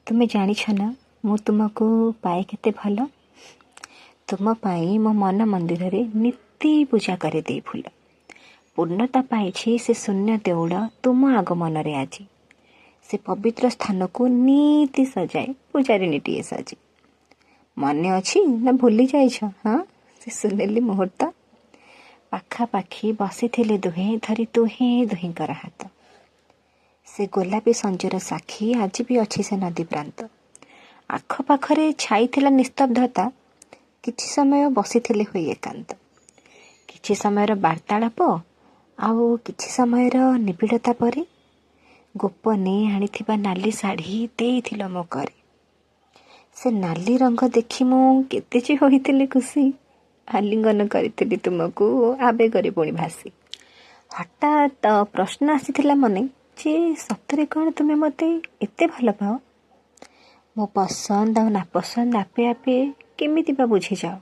तुमे जानिछ ना मु तुमको पाए केते भल। तुम पाई मो मन मंदिर रे नित्य पूजा करे दे फूल पूर्णता पाई से शून्य देउड़ तुम आगमन रे आज से पवित्र स्थान को नीति सजाए पूजारी नीटिए सजी मने अच्छी ना भूली जाइछ। हाँ से सुनेली मुहूर्त पाखापाखि बसी थे दुहे धरी दुहें दुहींकर हाथ से गोलापी संजर साक्षी आज भी अच्छी से नदी प्रांत आखपाखरे छाई थिला निस्तब्धता किछि समय बसी थिले हुई एकांत किछि समयर वार्तालाप आउ किछि समयर निबिड़ता परे गोपने आनिथिबा नाली शाढ़ी देइथिल मो करे से नाली रंग देखि मु केते जे होइथिले खुशी आलिंगन करिथिली तुमको आवेगरे पुणी भासी हठात प्रश्न आसीथिला मने जे सतरे कौन तुमे मते एते भल पाओ मो पसंद आ नापसंद आपे आपे केमिति बा बुझी जाओ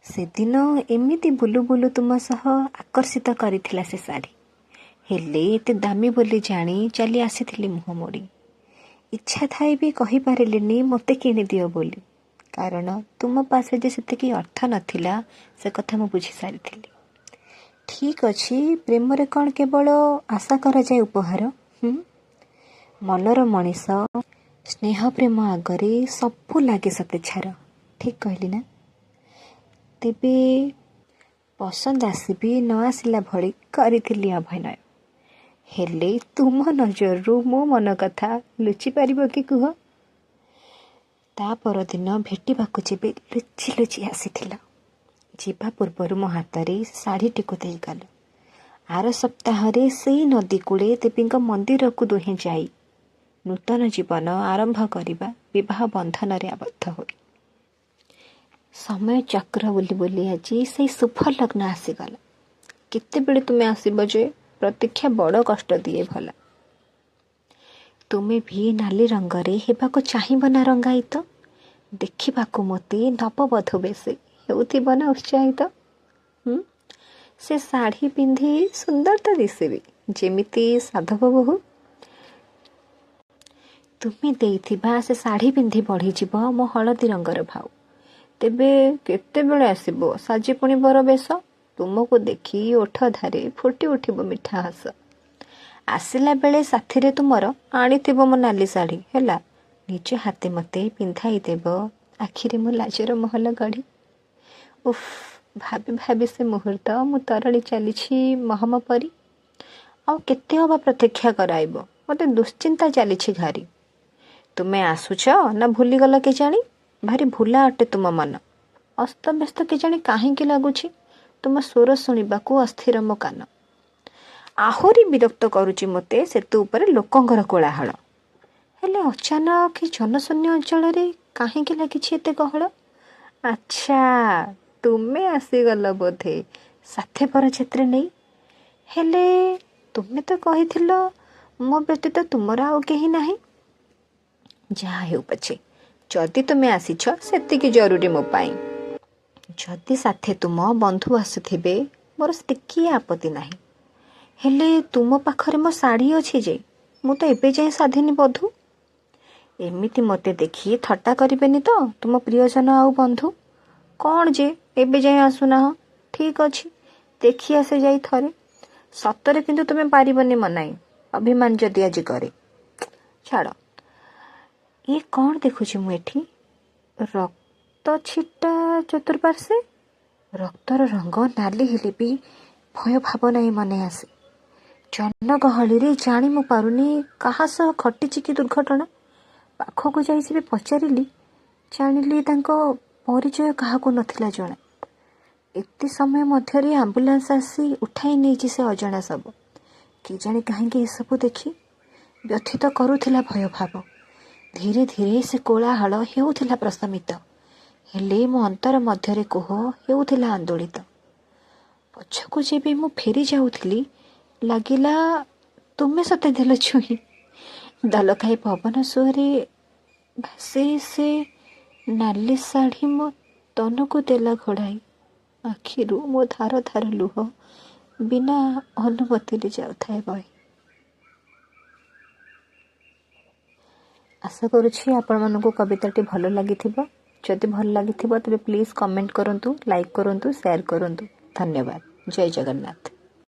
से दिन एमिति बुलु बुलु तुम सह आकर्षित करिथिला से साड़ी हेले एते दामी बोली जानी चली आसीथिली मुह मोड़ी इच्छा थाई भी कहि पारिलिनी मते किनि दियो बोली कारण तुम पासे जे सेतिकी अर्थ नथिला से कथा मु बुझी सारिथिली। ठीक अच्छी प्रेम रे कौन केवल आशा करा जाए उपहार मनर मनीष स्नेह प्रेम आगरे सबू लगे सते छार ठीक कहली ना तेबे पसंद आसबी न आसला भली करिथिली अभिनय हेले तुम नजर मो मन कथा लुचि पारिबो कि कुह ता पर दिन भेटिबाकू जेबे लुचि लुचि आसीथिला जीवा पूर्वर मो हाथ शाढ़ी टिक गल आर सप्ताह से नदी कूले देवी मंदिर को दुहे जाई नूतन जीवन आरंभ करने विवाह बंधन रे आबद्ध हो समय चक्र बुली बुली आज से शुभ लग्न आसीगला केते बेले तुमे आसीबो जे प्रतीक्षा बड़ कष्ट दिए भला तुमे भी नाली रंग रे हेबाको चाहिबो ना रंगायित देखिबाको मते नववधू बेसे हेउथिबो ना उत्साहित से शाढ़ी पिंधि सुंदर तो दिशेबी जेमिति साधव बहु तुमे देइथिबा से शाढ़ी पिंधि बढ़ी जीव मो हलदी रंगर भाव तेबे केते बेले आसीबो साजी पुणी बर बेश तुमको देखी ओठ धारे फुटी उठिबो मिठा हस आसिला बेले साथी रे तुमर आनिथिबो मो नाली शाढ़ी हैला निज हाथे मते पिंधाई देबो आखिरे मो लाजर महल गढ़ी उफ भाभी भाभी से मुहूर्त मु तरली चली महम परी आउ केते हवा प्रतीक्षा कराइबो मते दुश्चिंता चली घारी तुमे आसुछ ना भूली गल के जानी भारी भूला अटे तुम मन अस्तव्यस्त के जानी काहेकि लगुछि तुम स्वर शुणिबाकू अस्थिर मो कान आहुरी विरक्त करुछि मते सेतु ऊपर लोकंगर कोलाहल हेले अचानक जनशून्य अंचल रे काहेकि लागिछि एते गहळ अच्छा तुमे आसीगल बोधे साथे पर क्षेत्र नहीं हेले तुमे तो कहिथिल मो व्यतीत तुमर आउ केही नाही जहा हेउ पछे जदि तुमे आसीछ सेतिकी जरूरी मो पाई जदि साथे तुम बंधु आसुथिबे मोर स्टिकी आपत्ति नाही हेले तुम पाखरे मो साड़ी अछि जे मु तो एबे जाय साधिनी बधु एमिति मते देखी थट्टा करिबेनी तो तुम प्रियजन आउ बंधु कौन जे एबे जाए आसुना ठीक अच्छी देखी आसे जाई थरे सतरे किंतु तुम्हें पारिबनी मनाई अभिमान जदि आज करे छाड़ ये कौन देखुची मु एठी रक्त छिटा चतुर्पार्श्वे रक्तर रंग नाली हेले भी भय भावना मने आसे जनगहली रे जानी मु पारुनी कहा सह घटिची कि दुर्घटना पाखक जाई पचारिली जानिली तांको परिचय काहाको नथिला जणा एते समय मध्यरे आंबुलांस आसी उठाई नहीं से अजणा सब कि जाने कहीं सब देखी व्यथित करुथिला भय भाव धीरे धीरे से कोलाहल हेउथिला प्रशमित हेले मो अंतर मध्यरे कोह हेउथिला आंदोलित पछकु जेबे मु फेरी जाउथिली लागिला तुमे सते देल छुई दलखाई पवन सुहरे भासे से नाली शाढ़ी मो तन को देला घोड़ाई आखिरु मो धार धार लुह बिना अनुमति जाऊ थाए बहे आशा करुछि आपण मानकु कविताटी भल लागिथिबो। जदि भल लागिथिबो तेबे प्लीज कमेंट करंतु, लाइक करंतु, शेयर करंतु। धन्यवाद। जय जगन्नाथ।